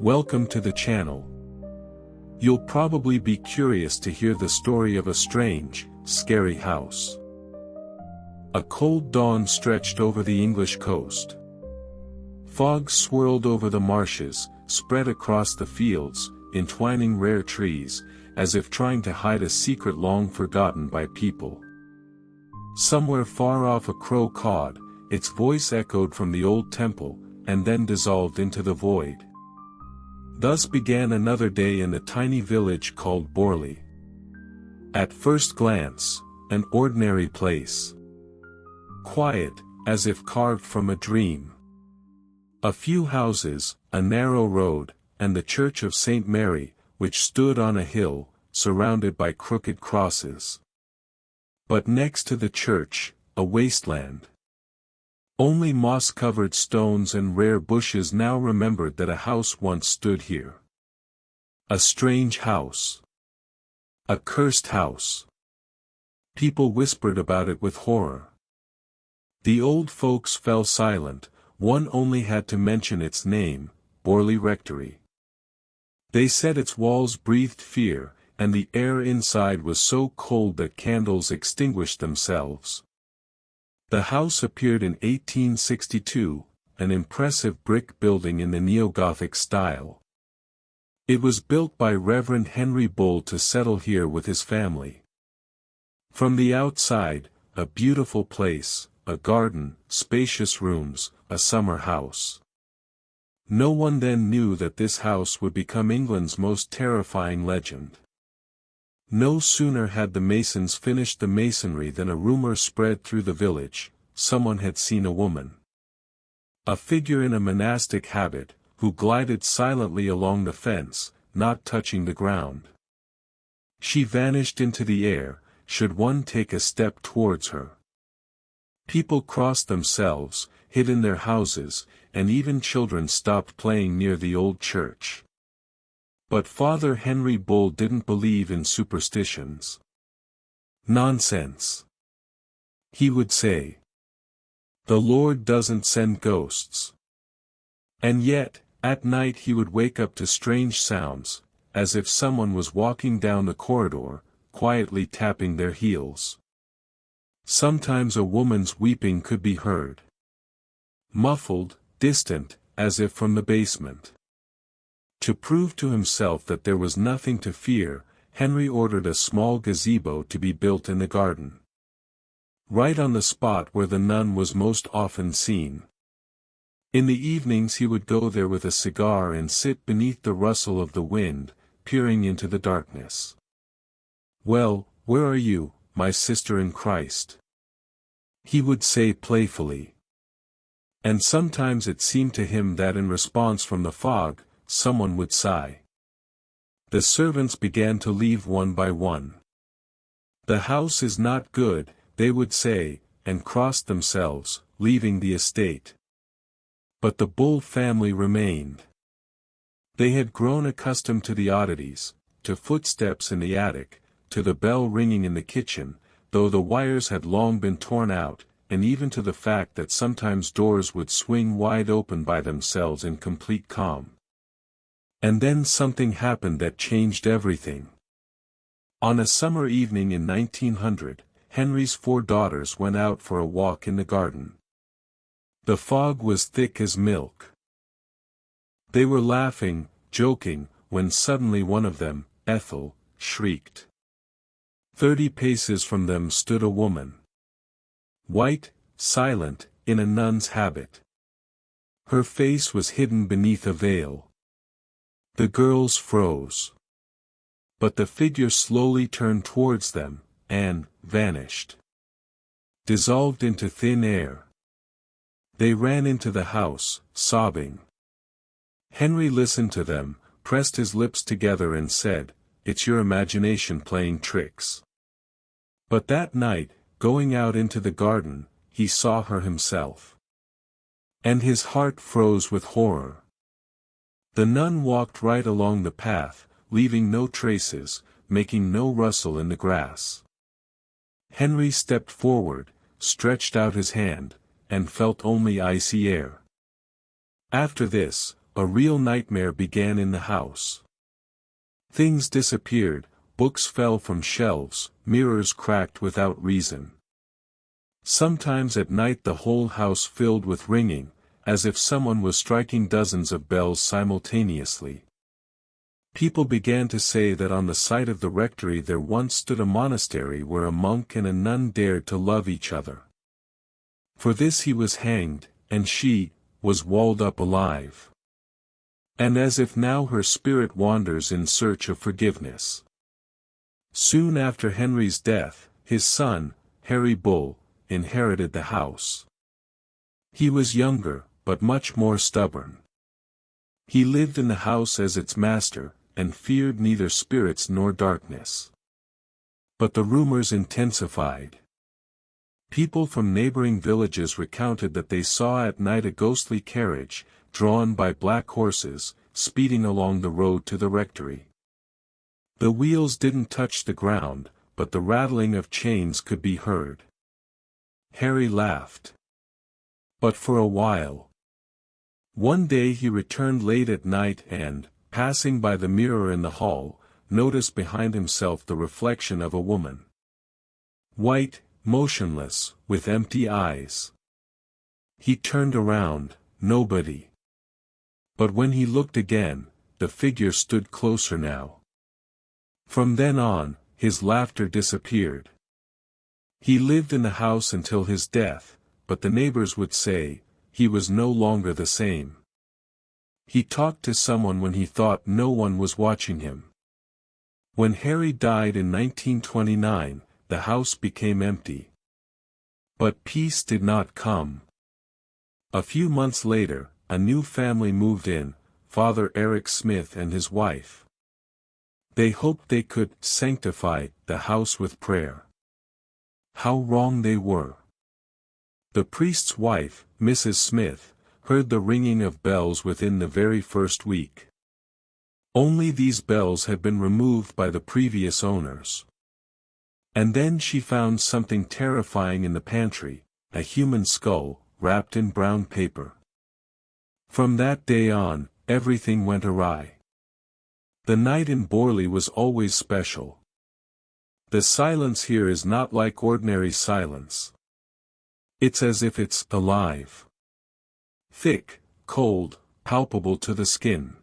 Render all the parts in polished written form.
Welcome to the channel. You'll probably be curious to hear the story of a strange, scary house. A cold dawn stretched over the English coast. Fog swirled over the marshes, spread across the fields, entwining rare trees, as if trying to hide a secret long forgotten by people. Somewhere far off a crow cawed, its voice echoed from the old temple, and then dissolved into the void. Thus began another day in the tiny village called Borley. At first glance, an ordinary place. Quiet, as if carved from a dream. A few houses, a narrow road, and the church of St. Mary, which stood on a hill, surrounded by crooked crosses. But next to the church, a wasteland. Only moss-covered stones and rare bushes now remembered that a house once stood here. A strange house. A cursed house. People whispered about it with horror. The old folks fell silent, one only had to mention its name, Borley Rectory. They said its walls breathed fear, and the air inside was so cold that candles extinguished themselves. The house appeared in 1862, an impressive brick building in the neo-Gothic style. It was built by Reverend Henry Bull to settle here with his family. From the outside, a beautiful place, a garden, spacious rooms, a summer house. No one then knew that this house would become England's most terrifying legend. No sooner had the masons finished the masonry than a rumor spread through the village: someone had seen a woman. A figure in a monastic habit, who glided silently along the fence, not touching the ground. She vanished into the air, should one take a step towards her. People crossed themselves, hid in their houses, and even children stopped playing near the old church. But Father Henry Bull didn't believe in superstitions. Nonsense, he would say. The Lord doesn't send ghosts. And yet, at night he would wake up to strange sounds, as if someone was walking down the corridor, quietly tapping their heels. Sometimes a woman's weeping could be heard. Muffled, distant, as if from the basement. To prove to himself that there was nothing to fear, Henry ordered a small gazebo to be built in the garden. Right on the spot where the nun was most often seen. In the evenings he would go there with a cigar and sit beneath the rustle of the wind, peering into the darkness. "Well, where are you, my sister in Christ?" he would say playfully. And sometimes it seemed to him that in response from the fog, someone would sigh. The servants began to leave one by one. "The house is not good," they would say, and crossed themselves, leaving the estate. But the Bull family remained. They had grown accustomed to the oddities, to footsteps in the attic, to the bell ringing in the kitchen, though the wires had long been torn out, and even to the fact that sometimes doors would swing wide open by themselves in complete calm. And then something happened that changed everything. On a summer evening in 1900, Henry's 4 daughters went out for a walk in the garden. The fog was thick as milk. They were laughing, joking, when suddenly one of them, Ethel, shrieked. 30 paces from them stood a woman. White, silent, in a nun's habit. Her face was hidden beneath a veil. The girls froze. But the figure slowly turned towards them, and vanished. Dissolved into thin air. They ran into the house, sobbing. Henry listened to them, pressed his lips together and said, "It's your imagination playing tricks." But that night, going out into the garden, he saw her himself. And his heart froze with horror. The nun walked right along the path, leaving no traces, making no rustle in the grass. Henry stepped forward, stretched out his hand, and felt only icy air. After this, a real nightmare began in the house. Things disappeared, books fell from shelves, mirrors cracked without reason. Sometimes at night the whole house filled with ringing, as if someone was striking dozens of bells simultaneously. People began to say that on the site of the rectory there once stood a monastery where a monk and a nun dared to love each other. For this he was hanged, and she was walled up alive. And as if now her spirit wanders in search of forgiveness. Soon after Henry's death, his son, Harry Bull, inherited the house. He was younger, but much more stubborn. He lived in the house as its master, and feared neither spirits nor darkness. But the rumors intensified. People from neighboring villages recounted that they saw at night a ghostly carriage, drawn by black horses, speeding along the road to the rectory. The wheels didn't touch the ground, but the rattling of chains could be heard. Harry laughed. But for a while. One day he returned late at night and, passing by the mirror in the hall, noticed behind himself the reflection of a woman. White, motionless, with empty eyes. He turned around, nobody. But when he looked again, the figure stood closer now. From then on, his laughter disappeared. He lived in the house until his death, but the neighbors would say, he was no longer the same. He talked to someone when he thought no one was watching him. When Harry died in 1929, the house became empty. But peace did not come. A few months later, a new family moved in, Father Eric Smith and his wife. They hoped they could sanctify the house with prayer. How wrong they were. The priest's wife, Mrs. Smith, heard the ringing of bells within the very first week. Only these bells had been removed by the previous owners. And then she found something terrifying in the pantry, a human skull, wrapped in brown paper. From that day on, everything went awry. The night in Borley was always special. The silence here is not like ordinary silence. It's as if it's alive. Thick, cold, palpable to the skin.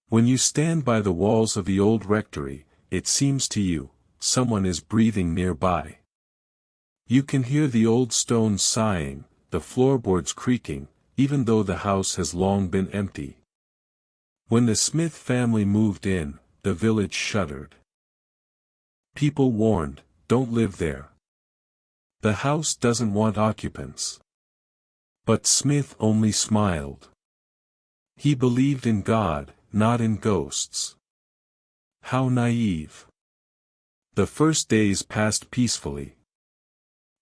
When you stand by the walls of the old rectory, it seems to you, someone is breathing nearby. You can hear the old stones sighing, the floorboards creaking, even though the house has long been empty. When the Smith family moved in, the village shuddered. People warned, don't live there. The house doesn't want occupants. But Smith only smiled. He believed in God, not in ghosts. How naive. The first days passed peacefully.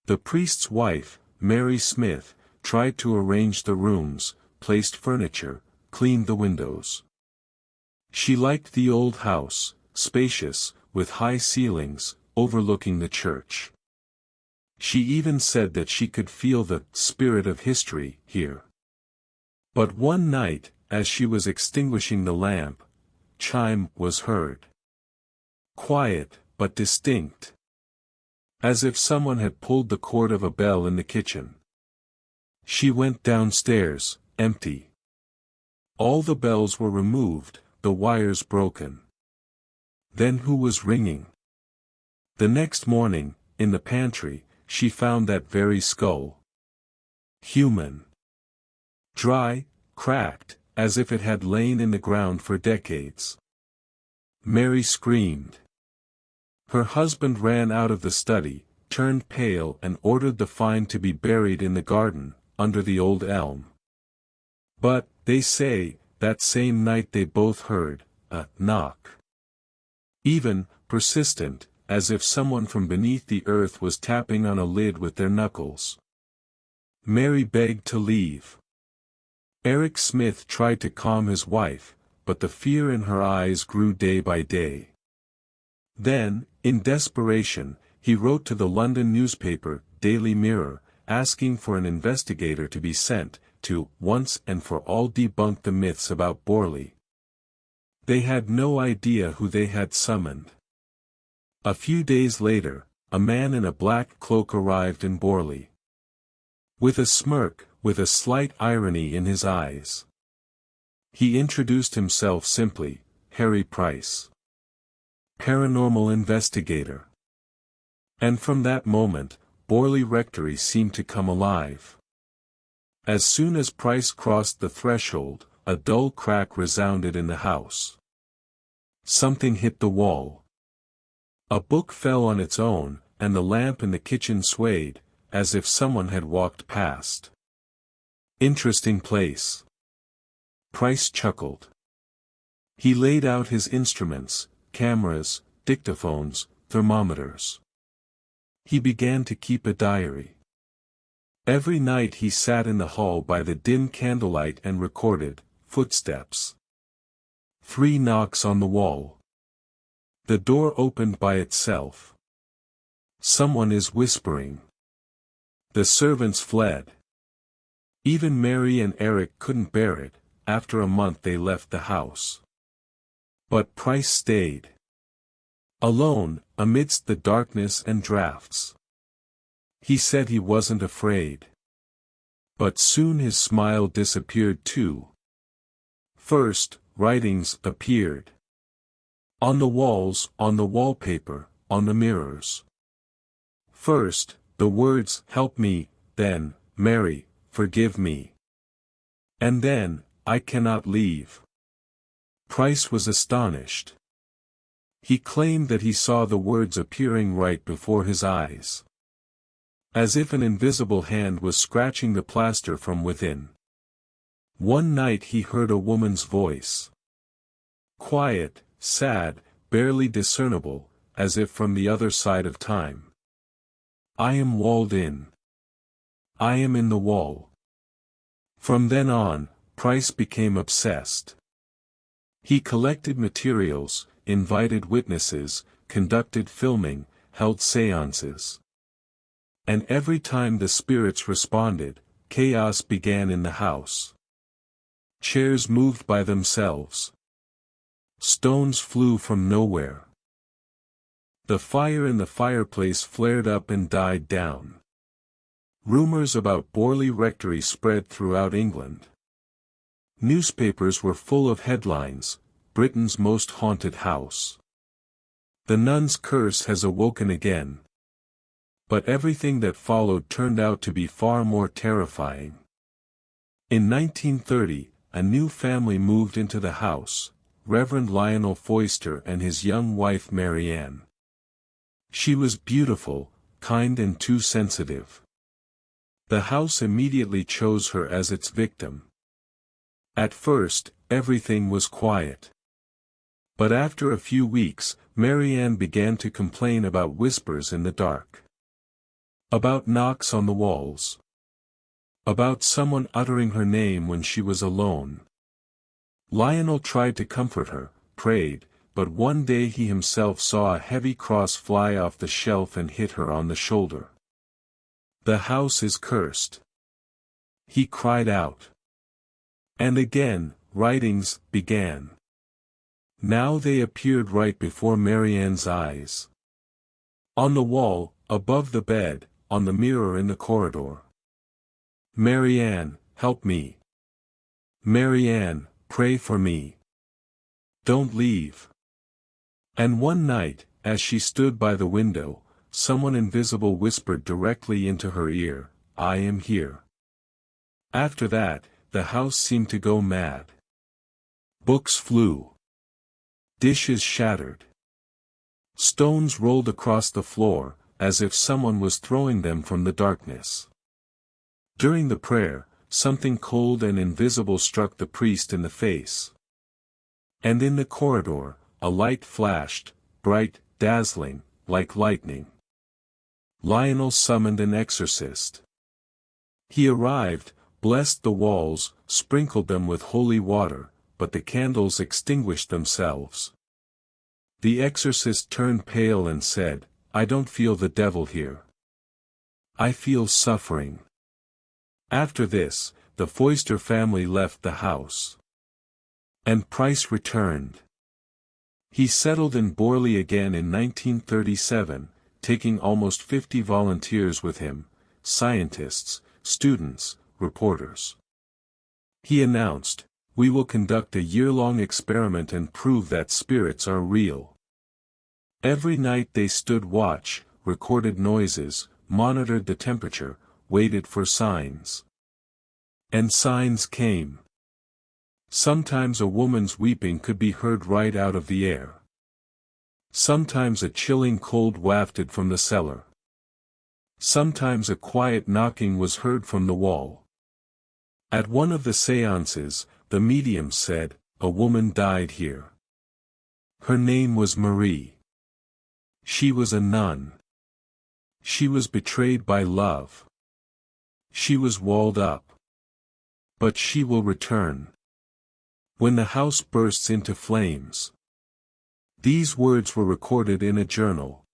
The priest's wife, Mary Smith, tried to arrange the rooms, placed furniture, cleaned the windows. She liked the old house, spacious, with high ceilings, overlooking the church. She even said that she could feel the spirit of history here. But one night, as she was extinguishing the lamp, chime was heard. Quiet, but distinct. As if someone had pulled the cord of a bell in the kitchen. She went downstairs, empty. All the bells were removed, the wires broken. Then who was ringing? The next morning, in the pantry, she found that very skull. Human. Dry, cracked, as if it had lain in the ground for decades. Mary screamed. Her husband ran out of the study, turned pale and ordered the find to be buried in the garden, under the old elm. But, they say, that same night they both heard a knock. Even, persistent, as if someone from beneath the earth was tapping on a lid with their knuckles. Mary begged to leave. Eric Smith tried to calm his wife, but the fear in her eyes grew day by day. Then, in desperation, he wrote to the London newspaper, Daily Mirror, asking for an investigator to be sent, to, once and for all, debunk the myths about Borley. They had no idea who they had summoned. A few days later, a man in a black cloak arrived in Borley. With a smirk, with a slight irony in his eyes. He introduced himself simply, Harry Price. Paranormal investigator. And from that moment, Borley Rectory seemed to come alive. As soon as Price crossed the threshold, a dull crack resounded in the house. Something hit the wall. A book fell on its own, and the lamp in the kitchen swayed, as if someone had walked past. Interesting place. Price chuckled. He laid out his instruments, cameras, dictaphones, thermometers. He began to keep a diary. Every night he sat in the hall by the dim candlelight and recorded, footsteps. 3 knocks on the wall. The door opened by itself. Someone is whispering. The servants fled. Even Mary and Eric couldn't bear it. After a month they left the house. But Price stayed. Alone, amidst the darkness and drafts. He said he wasn't afraid. But soon his smile disappeared too. First, writings appeared. On the walls, on the wallpaper, on the mirrors. First, the words, "Help me," then, "Mary, forgive me." And then, "I cannot leave." Price was astonished. He claimed that he saw the words appearing right before his eyes. As if an invisible hand was scratching the plaster from within. One night he heard a woman's voice. Quiet, sad, barely discernible, as if from the other side of time. "I am walled in. I am in the wall." From then on, Price became obsessed. He collected materials, invited witnesses, conducted filming, held séances. And every time the spirits responded, chaos began in the house. Chairs moved by themselves. Stones flew from nowhere. The fire in the fireplace flared up and died down. Rumors about Borley Rectory spread throughout England. Newspapers were full of headlines, "Britain's most haunted house. The nun's curse has awoken again." But everything that followed turned out to be far more terrifying. In 1930, a new family moved into the house, Reverend Lionel Foister and his young wife Mary Ann. She was beautiful, kind and too sensitive. The house immediately chose her as its victim. At first, everything was quiet. But after a few weeks, Mary Ann began to complain about whispers in the dark. About knocks on the walls. About someone uttering her name when she was alone. Lionel tried to comfort her, prayed, but one day he himself saw a heavy cross fly off the shelf and hit her on the shoulder. "The house is cursed," he cried out. And again, writings began. Now they appeared right before Mary Ann's eyes. On the wall, above the bed, on the mirror in the corridor. "Mary Ann, help me. Mary Ann, pray for me. Don't leave." And one night, as she stood by the window, someone invisible whispered directly into her ear, "I am here." After that, the house seemed to go mad. Books flew. Dishes shattered. Stones rolled across the floor, as if someone was throwing them from the darkness. During the prayer, something cold and invisible struck the priest in the face. And in the corridor, a light flashed, bright, dazzling, like lightning. Lionel summoned an exorcist. He arrived, blessed the walls, sprinkled them with holy water, but the candles extinguished themselves. The exorcist turned pale and said, "I don't feel the devil here. I feel suffering." After this, the Foister family left the house. And Price returned. He settled in Borley again in 1937, taking almost 50 volunteers with him, scientists, students, reporters. He announced, "We will conduct a year-long experiment and prove that spirits are real." Every night they stood watch, recorded noises, monitored the temperature, waited for signs. And signs came. Sometimes a woman's weeping could be heard right out of the air. Sometimes a chilling cold wafted from the cellar. Sometimes a quiet knocking was heard from the wall. At one of the séances, the medium said, "A woman died here. Her name was Marie. She was a nun. She was betrayed by love. She was walled up. But she will return when the house bursts into flames." These words were recorded in a journal.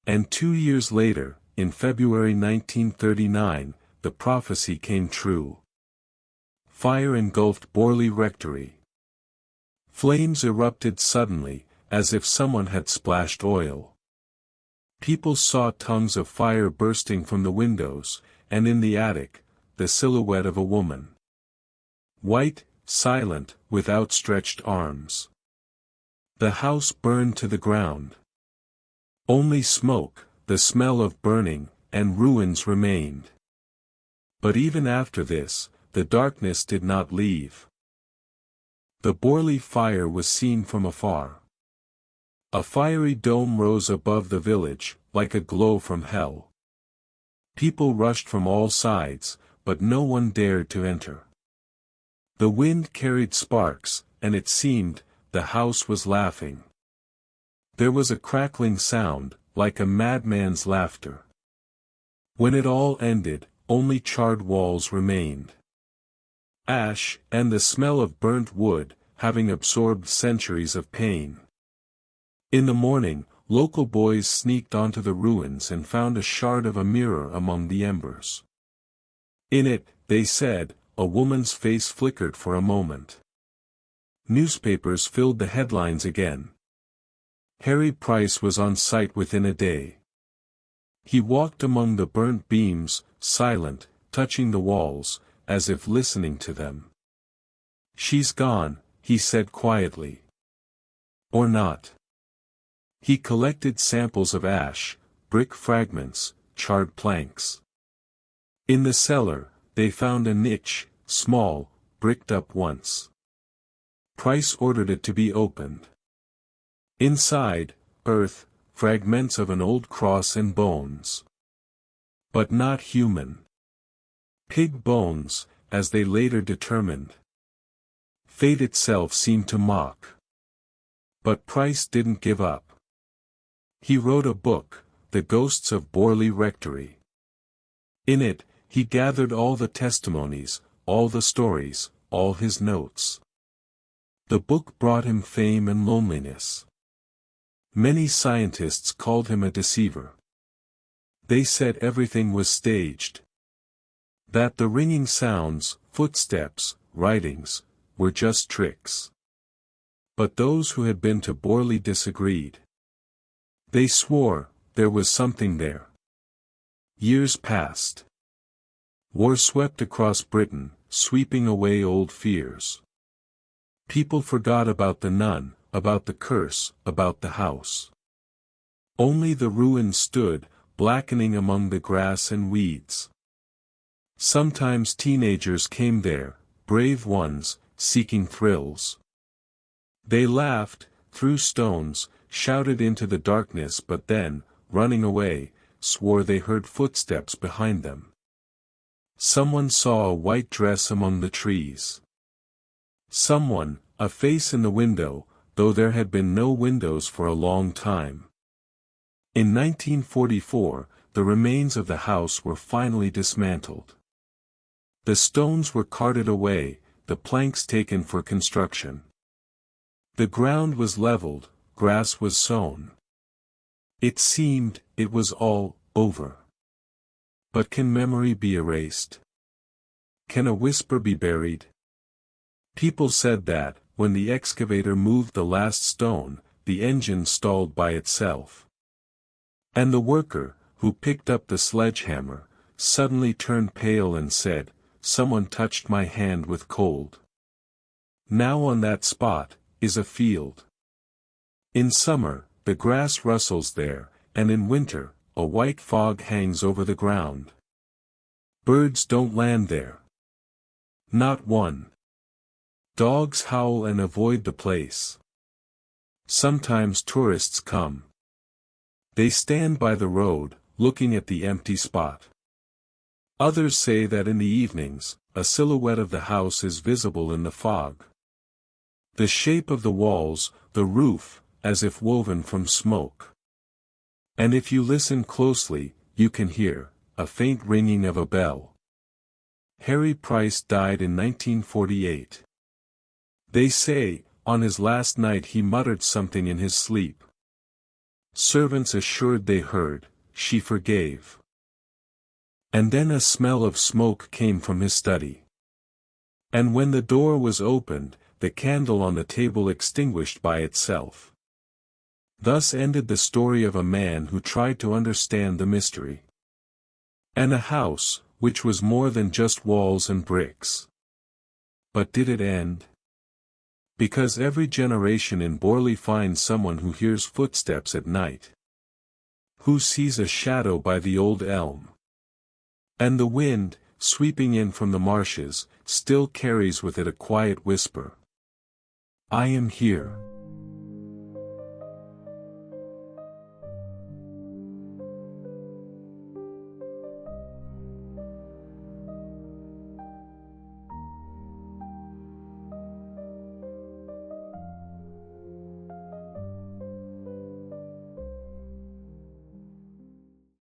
And 2 years later, in February 1939, the prophecy came true. Fire engulfed Borley Rectory. Flames erupted suddenly, as if someone had splashed oil. People saw tongues of fire bursting from the windows, and in the attic, the silhouette of a woman. White, silent, with outstretched arms. The house burned to the ground. Only smoke, the smell of burning, and ruins remained. But even after this, the darkness did not leave. The Borley fire was seen from afar. A fiery dome rose above the village, like a glow from hell. People rushed from all sides, but no one dared to enter. The wind carried sparks, and it seemed, the house was laughing. There was a crackling sound, like a madman's laughter. When it all ended, only charred walls remained. Ash, and the smell of burnt wood, having absorbed centuries of pain. In the morning, local boys sneaked onto the ruins and found a shard of a mirror among the embers. In it, they said, a woman's face flickered for a moment. Newspapers filled the headlines again. Harry Price was on site within a day. He walked among the burnt beams, silent, touching the walls, as if listening to them. "She's gone," he said quietly. "Or not." He collected samples of ash, brick fragments, charred planks. In the cellar, they found a niche, small, bricked up once. Price ordered it to be opened. Inside, earth, fragments of an old cross and bones. But not human. Pig bones, as they later determined. Fate itself seemed to mock. But Price didn't give up. He wrote a book, The Ghosts of Borley Rectory. In it, he gathered all the testimonies, all the stories, all his notes. The book brought him fame and loneliness. Many scientists called him a deceiver. They said everything was staged. That the ringing sounds, footsteps, writings, were just tricks. But those who had been to Borley disagreed. They swore, there was something there. Years passed. War swept across Britain, sweeping away old fears. People forgot about the nun, about the curse, about the house. Only the ruins stood, blackening among the grass and weeds. Sometimes teenagers came there, brave ones, seeking thrills. They laughed, threw stones, shouted into the darkness, but then, running away, swore they heard footsteps behind them. Someone saw a white dress among the trees. Someone, a face in the window, though there had been no windows for a long time. In 1944, the remains of the house were finally dismantled. The stones were carted away, the planks taken for construction. The ground was leveled, grass was sown. It seemed, it was all over. But can memory be erased? Can a whisper be buried? People said that, when the excavator moved the last stone, the engine stalled by itself. And the worker, who picked up the sledgehammer, suddenly turned pale and said, "Someone touched my hand with cold." Now on that spot, is a field. In summer, the grass rustles there, and in winter, a white fog hangs over the ground. Birds don't land there. Not one. Dogs howl and avoid the place. Sometimes tourists come. They stand by the road, looking at the empty spot. Others say that in the evenings, a silhouette of the house is visible in the fog. The shape of the walls, the roof, as if woven from smoke. And if you listen closely, you can hear a faint ringing of a bell. Harry Price died in 1948. They say, on his last night he muttered something in his sleep. Servants assured they heard, "She forgave." And then a smell of smoke came from his study. And when the door was opened, the candle on the table extinguished by itself. Thus ended the story of a man who tried to understand the mystery. And a house, which was more than just walls and bricks. But did it end? Because every generation in Borley finds someone who hears footsteps at night. Who sees a shadow by the old elm. And the wind, sweeping in from the marshes, still carries with it a quiet whisper. I am here.